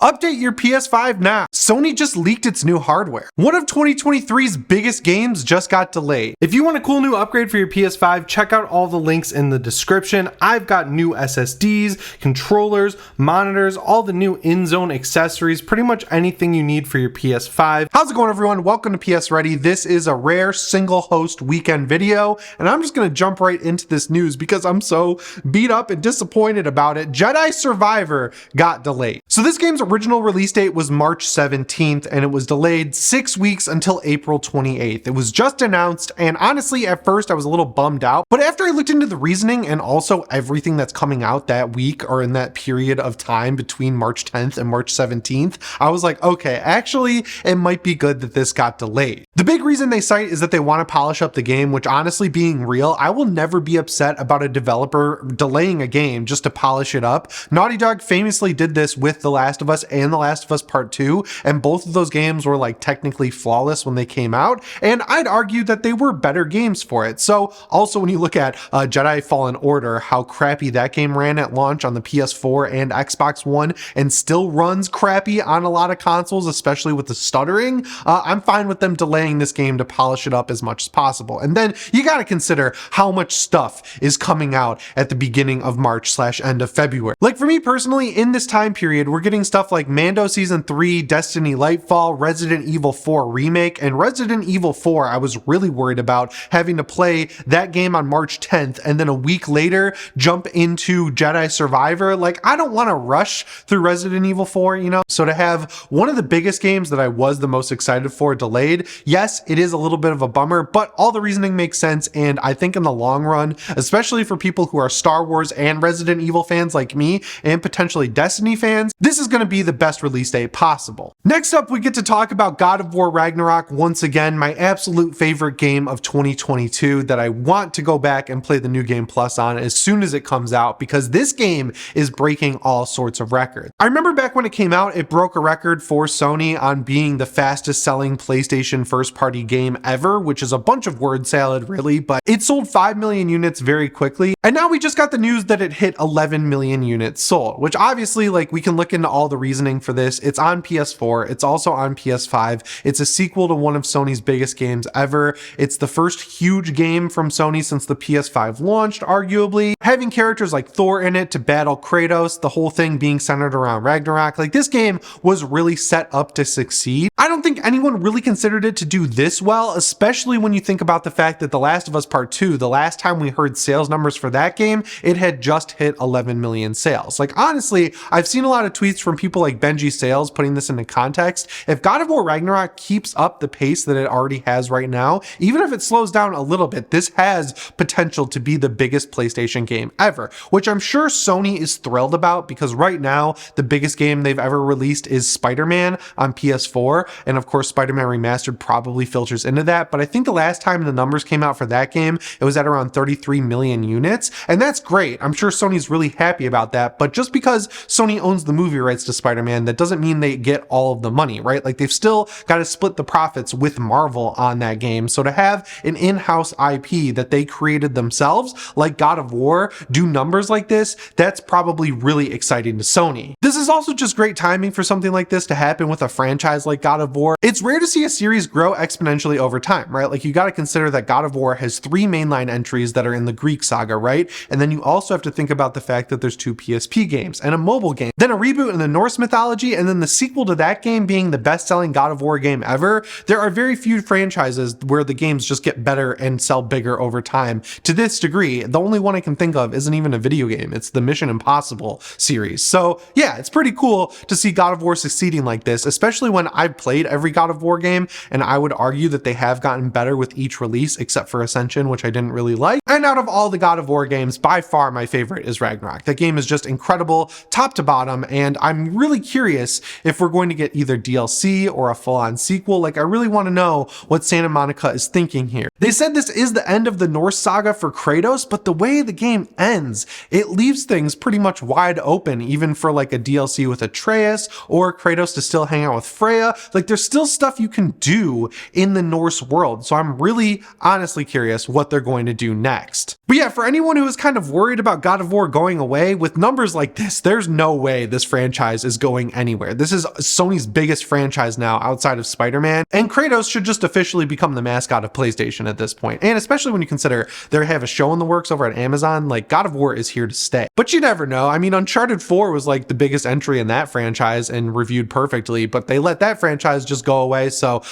Update your PS5 now. Sony just leaked its new hardware. One of 2023's biggest games just got delayed. If you want a cool new upgrade for your PS5, check out all the links in the description. I've got new SSDs, controllers, monitors, all the new in-zone accessories, pretty much anything you need for your PS5. How's it going, everyone? Welcome to PSReady. This is a rare single host weekend video, and I'm just gonna jump right into this news because I'm so beat up and disappointed about it. Jedi Survivor got delayed. So this game's original release date was March 17th, and it was delayed 6 weeks until April 28th. It was just announced, and honestly, at first I was a little bummed out, but after I looked into the reasoning and also everything that's coming out that week or in that period of time between March 10th and March 17th, I was like, okay, actually, it might be good that this got delayed. The big reason they cite is that they want to polish up the game, which honestly, being real, I will never be upset about a developer delaying a game just to polish it up. Naughty Dog famously did this with The Last of Us and The Last of Us Part 2, and both of those games were like technically flawless when they came out, and I'd argue that they were better games for it. So also when you look at Jedi Fallen Order, how crappy that game ran at launch on the PS4 and Xbox One and still runs crappy on a lot of consoles, especially with the stuttering, I'm fine with them delaying this game to polish it up as much as possible. And then you gotta consider how much stuff is coming out at the beginning of March / end of February. Like for me personally, in this time period, we're getting stuff like Mando Season 3, Destiny Lightfall, Resident Evil 4 Remake, and Resident Evil 4 I was really worried about having to play that game on March 10th and then a week later jump into Jedi Survivor. Like, I don't want to rush through Resident Evil 4, you know? So to have one of the biggest games that I was the most excited for delayed, yes, it is a little bit of a bummer, but all the reasoning makes sense, and I think in the long run, especially for people who are Star Wars and Resident Evil fans like me, and potentially Destiny fans, this is going to be the best release date possible. Next up, we get to talk about God of War Ragnarok. Once again, my absolute favorite game of 2022 that I want to go back and play the New Game Plus on as soon as it comes out, because this game is breaking all sorts of records. I remember back when it came out, it broke a record for Sony on being the fastest selling PlayStation first party game ever, which is a bunch of word salad really, but it sold 5 million units very quickly. And now we just got the news that it hit 11 million units sold, which obviously, like, we can look into all the reasoning for this. It's on PS4. It's also on PS5. It's a sequel to one of Sony's biggest games ever. It's the first huge game from Sony since the PS5 launched, arguably. Having characters like Thor in it to battle Kratos, the whole thing being centered around Ragnarok. Like, this game was really set up to succeed. I don't think anyone really considered it to do this well, especially when you think about the fact that The Last of Us Part 2, the last time we heard sales numbers for that game, it had just hit 11 million sales. Like, honestly, I've seen a lot of tweets from people like Benji Sales putting this into context. If God of War Ragnarok keeps up the pace that it already has right now, even if it slows down a little bit, this has potential to be the biggest PlayStation game ever, which I'm sure Sony is thrilled about, because right now the biggest game they've ever released is Spider-Man on PS4, and of course Spider-Man Remastered probably filters into that, but I think the last time the numbers came out for that game, it was at around 33 million units, and that's great. I'm sure Sony's really happy about that, but just because Sony owns the movie rights to Spider-Man, that doesn't mean they get all of the money, right? Like, they've still got to split the profits with Marvel on that game. So to have an in-house IP that they created themselves, like God of War, do numbers like this, that's probably really exciting to Sony. This is also just great timing for something like this to happen with a franchise like God of War. It's rare to see a series grow exponentially over time, right? Like, you got to consider that God of War has 3 mainline entries that are in the Greek saga, right? And then you also have to think about the fact that there's 2 PSP games and a mobile game, then a reboot in the Norse mythology, and then the sequel to that game being the best-selling God of War game ever. There are very few franchises where the games just get better and sell bigger over time to this degree. The only one I can think of isn't even a video game. It's the Mission Impossible series. So yeah, it's pretty cool to see God of War succeeding like this, especially when I've played every God of War game, and I would argue that they have gotten better with each release, except for Ascension, which I didn't really like. And out of all the God of War games, by far my favorite is Ragnarok. That game is just incredible, top to bottom, and I'm really curious if we're going to get either DLC or a full-on sequel. Like, I really want to know what Santa Monica is thinking here. They said this is the end of the Norse saga for Kratos, but the way the game ends, it leaves things pretty much wide open, even for like a DLC with Atreus or Kratos to still hang out with Freya. Like, there's still stuff you can do in the Norse world. So I'm really honestly curious what they're going to do next. But yeah, for anyone who is kind of worried about God of War going away, with numbers like this, there's no way this franchise is going anywhere. This is Sony's biggest franchise now outside of Spider-Man, and Kratos should just officially become the mascot of PlayStation at this point. And especially when you consider they have a show in the works over at Amazon, like God of War is here to stay. But you never know. I mean, Uncharted 4 was like the biggest entry in that franchise and reviewed perfectly, but they let that franchise just go away. So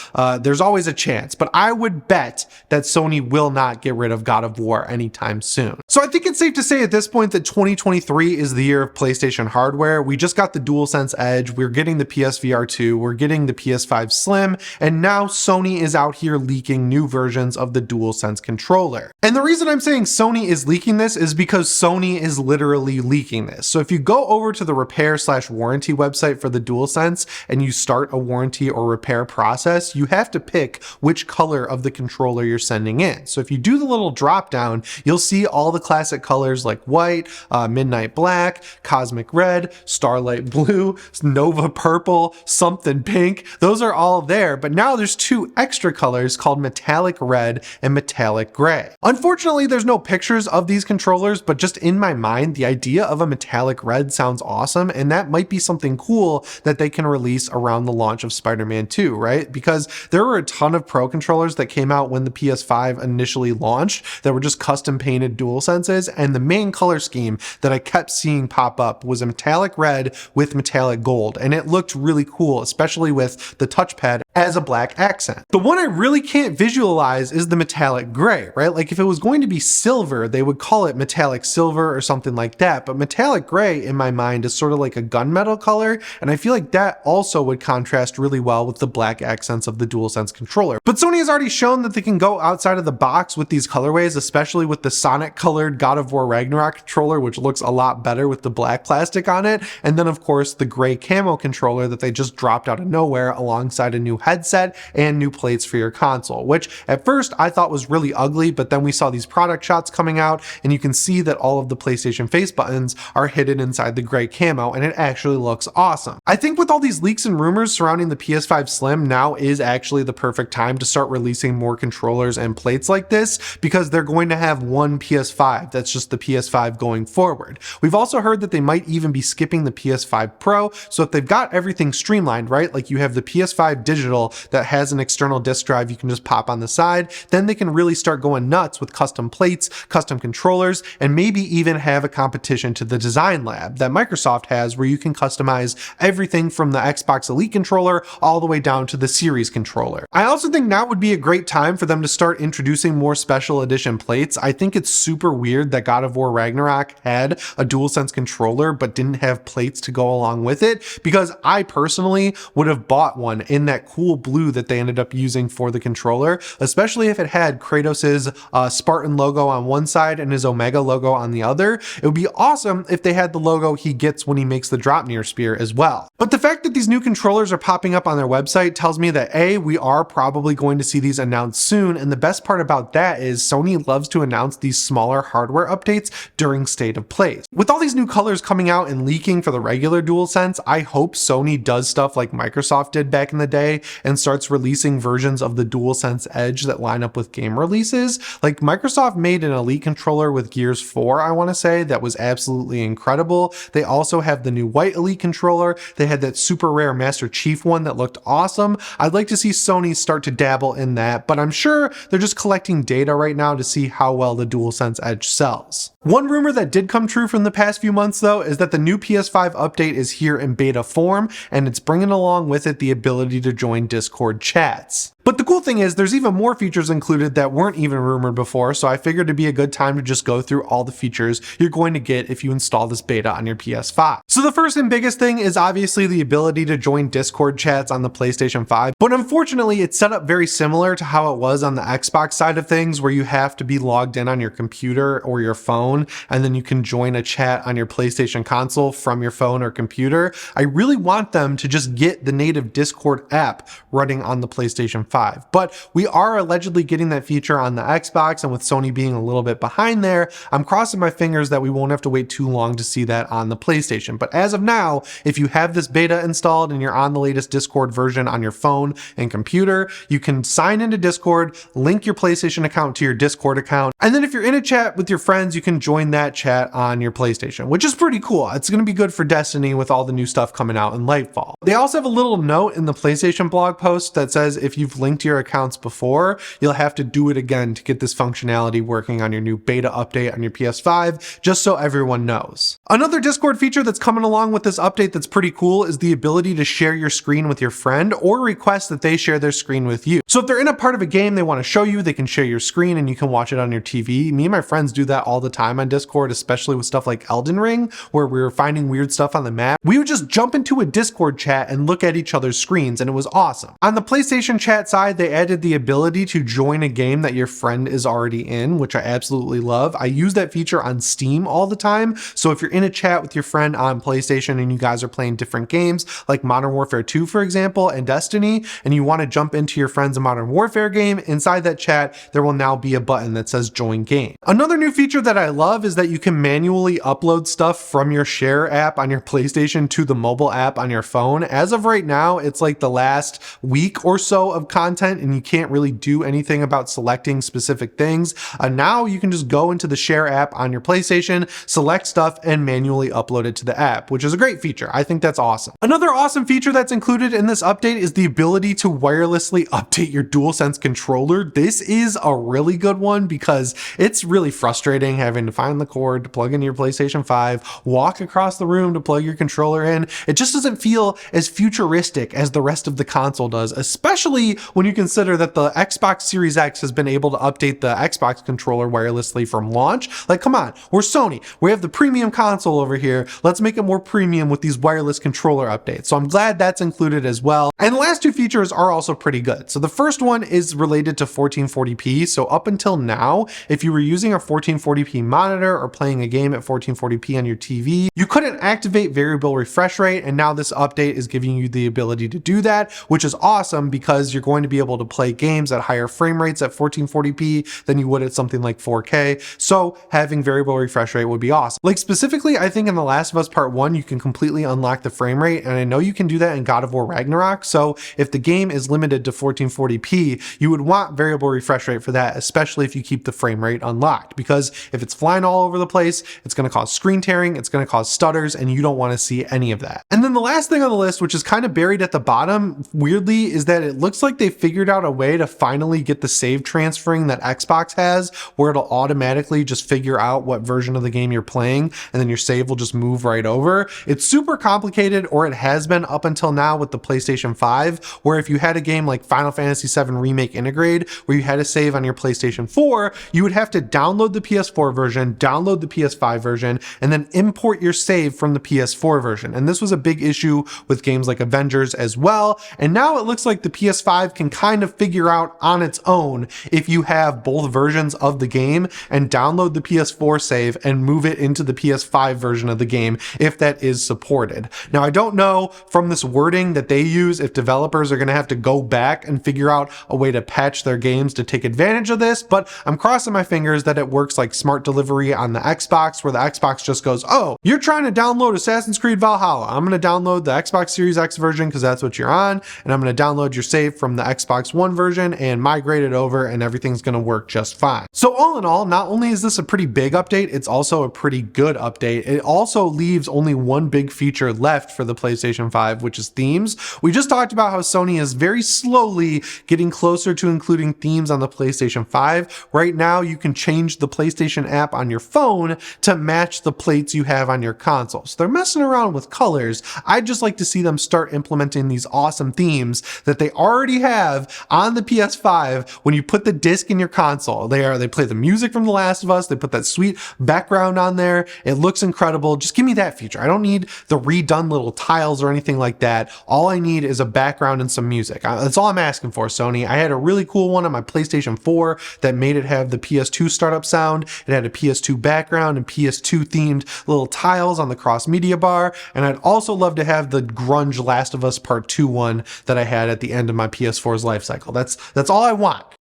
there's always a chance, but I would bet that Sony will not get rid of God of War anytime soon. So I think it's safe to say at this point that 2023 is the year of PlayStation hardware. We just got the DualSense Edge, we're getting the PSVR 2, we're getting the PS5 Slim, and now Sony is out here leaking new versions of the DualSense controller. And the reason I'm saying Sony is leaking this is because Sony is literally leaking this. So if you go over to the repair/warranty website for the DualSense and you start a warranty or repair process, you have to pick which color of the controller you're sending in. So if you do the little drop down, you'll see all the classic colors like white, midnight black, cosmic red, starlight blue, nova purple, something pink. Those are all there, but now there's two extra colors called metallic red and metallic gray. Unfortunately, there's no pictures of these controllers, but just in my mind, the idea of a metallic red sounds awesome, and that might be something cool that they can release around the launch of Spider-Man 2, right? Because there were a ton of Pro controllers that came out when the PS5 initially launched that were just custom painted DualSenses, and the main color scheme that I kept seeing pop up was a metallic red with metallic gold, and it looked really cool, especially with the touchpad as a black accent. The one I really can't visualize is the metallic gray, right? Like if it was going to be silver, they would call it metallic silver or something like that, but metallic gray in my mind is sort of like a gunmetal color, and I feel like that also would contrast really well with the black accents of the DualSense controller. But Sony has already shown that they can go outside of the box with these colorways, especially with the Sonic colored God of War Ragnarok controller, which looks a lot better with the black plastic on it, and then of course the gray camo controller that they just dropped out of nowhere alongside a new headset and new plates for your console, which at first I thought was really ugly, but then we saw these product shots coming out and you can see that all of the PlayStation face buttons are hidden inside the gray camo, and it actually looks awesome. I think with all these leaks and rumors surrounding the PS5 Slim, now is actually the perfect time to start releasing more controllers and plates like this, because they're going to have one PS5 that's just the PS5 going forward. We've also heard that they might even be skipping the PS5 Pro, so if they've got everything streamlined, right, like you have the PS5 digital that has an external disk drive you can just pop on the side, then they can really start going nuts with custom plates, custom controllers, and maybe even have a competition to the Design Lab that Microsoft has, where you can customize everything from the Xbox Elite controller all the way down to the Series controller. I also think now would be a great time for them to start introducing more special edition plates. I think it's super weird that God of War Ragnarok had a DualSense controller but didn't have plates to go along with it, because I personally would have bought one in that cool blue that they ended up using for the controller, especially if it had Kratos's Spartan logo on one side and his Omega logo on the other. It would be awesome if they had the logo he gets when he makes the Dropnir spear as well. But the fact that these new controllers are popping up on their website tells me that A, we are probably going to see these announced soon, and the best part about that is Sony loves to announce these smaller hardware updates during State of Play. With all these new colors coming out and leaking for the regular DualSense, I hope Sony does stuff like Microsoft did back in the day and starts releasing versions of the DualSense Edge that line up with game releases. Like Microsoft made an Elite controller with Gears 4, I want to say, that was absolutely incredible. They also have the new white Elite controller. They had that super rare Master Chief one that looked awesome. I'd like to see Sony start to dabble in that, but I'm sure they're just collecting data right now to see how well the DualSense Edge sells. One rumor that did come true from the past few months though is that the new PS5 update is here in beta form, and it's bringing along with it the ability to join Discord chats. But the cool thing is there's even more features included that weren't even rumored before, so I figured it'd be a good time to just go through all the features you're going to get if you install this beta on your PS5. So the first and biggest thing is obviously the ability to join Discord chats on the PlayStation 5, but unfortunately it's set up very similar to how it was on the Xbox side of things, where you have to be logged in on your computer or your phone, and then you can join a chat on your PlayStation console from your phone or computer. I really want them to just get the native Discord app running on the PlayStation 5. PS5. But we are allegedly getting that feature on the Xbox, and with Sony being a little bit behind there, I'm crossing my fingers that we won't have to wait too long to see that on the PlayStation. But as of now, if you have this beta installed and you're on the latest Discord version on your phone and computer, you can sign into Discord, link your PlayStation account to your Discord account, and then if you're in a chat with your friends, you can join that chat on your PlayStation, which is pretty cool. It's going to be good for Destiny with all the new stuff coming out in Lightfall. They also have a little note in the PlayStation blog post that says if you've linked your accounts before, you'll have to do it again to get this functionality working on your new beta update on your PS5, just so everyone knows. Another Discord feature that's coming along with this update that's pretty cool is the ability to share your screen with your friend or request that they share their screen with you. So if they're in a part of a game they want to show you, they can share your screen and you can watch it on your TV. Me and my friends do that all the time on Discord, especially with stuff like Elden Ring, where we were finding weird stuff on the map. We would just jump into a Discord chat and look at each other's screens, and it was awesome. On the PlayStation chat side, they added the ability to join a game that your friend is already in, which I absolutely love. I use that feature on Steam all the time. So if you're in a chat with your friend on PlayStation and you guys are playing different games, like Modern Warfare 2, for example, and Destiny, and you want to jump into your friend's Modern Warfare game, inside that chat, there will now be a button that says join game. Another new feature that I love is that you can manually upload stuff from your share app on your PlayStation to the mobile app on your phone. As of right now, it's like the last week or so of content and you can't really do anything about selecting specific things. Now you can just go into the share app on your PlayStation, select stuff and manually upload it to the app, which is a great feature. I think that's awesome. Another awesome feature that's included in this update is the ability to wirelessly update your DualSense controller. This is a really good one because it's really frustrating having to find the cord to plug into your PlayStation 5, walk across the room to plug your controller in. It just doesn't feel as futuristic as the rest of the console does, especially when you consider that the Xbox Series X has been able to update the Xbox controller wirelessly from launch. Like, come on, we're Sony. We have the premium console over here. Let's make it more premium with these wireless controller updates. So I'm glad that's included as well. And the last two features are also pretty good. So the first one is related to 1440p. So up until now, if you were using a 1440p monitor or playing a game at 1440p on your TV, you couldn't activate variable refresh rate. And now this update is giving you the ability to do that, which is awesome because you're going to be able to play games at higher frame rates at 1440p than you would at something like 4K. So having variable refresh rate would be awesome. Like specifically, I think in The Last of Us Part 1, you can completely unlock the frame rate. And I know you can do that in God of War Ragnarok. So if the game is limited to 1440p, you would want variable refresh rate for that, especially if you keep the frame rate unlocked, because if it's flying all over the place, it's going to cause screen tearing, it's going to cause stutters, and you don't want to see any of that. And then the last thing on the list, which is kind of buried at the bottom, weirdly, is that it looks like they figured out a way to finally get the save transferring that Xbox has, where it'll automatically just figure out what version of the game you're playing, and then your save will just move right over. It's super complicated, or it has been up until now with the PlayStation 5, where if you had a game like Final Fantasy VII Remake Intergrade, where you had to save on your PlayStation 4, you would have to download the PS4 version, download the PS5 version, and then import your save from the PS4 version. And this was a big issue with games like Avengers as well. And now it looks like the PS5 can kind of figure out on its own if you have both versions of the game and download the PS4 save and move it into the PS5 version of the game if that is supported. Now, I don't know from this wording that they use if developers are going to have to go back and figure out a way to patch their games to take advantage of this, but I'm crossing my fingers that it works like smart delivery on the Xbox, where the Xbox just goes, oh, you're trying to download Assassin's Creed Valhalla. I'm going to download the Xbox Series X version because that's what you're on, and I'm going to download your save from the Xbox One version and migrate it over, and everything's going to work just fine. So all in all, not only is this a pretty big update, it's also a pretty good update. It also leaves only one big feature left for the PlayStation 5, which is themes. We just talked about how Sony is very slowly getting closer to including themes on the PlayStation 5. Right now, you can change the PlayStation app on your phone to match the plates you have on your console. So they're messing around with colors. I'd just like to see them start implementing these awesome themes that they already have on the PS5 when you put the disc in your console. They play the music from The Last of Us. They put that sweet background on there. It looks incredible. Just give me that feature. I don't need the redone little tiles or anything like that. All I need is a background and some music. That's all I'm asking for. PS4, Sony. I had a really cool one on my PlayStation 4 that made it have the PS2 startup sound. It had a PS2 background and PS2 themed little tiles on the cross media bar. And I'd also love to have the grunge Last of Us Part 2 one that I had at the end of my PS4's life cycle. That's all I want.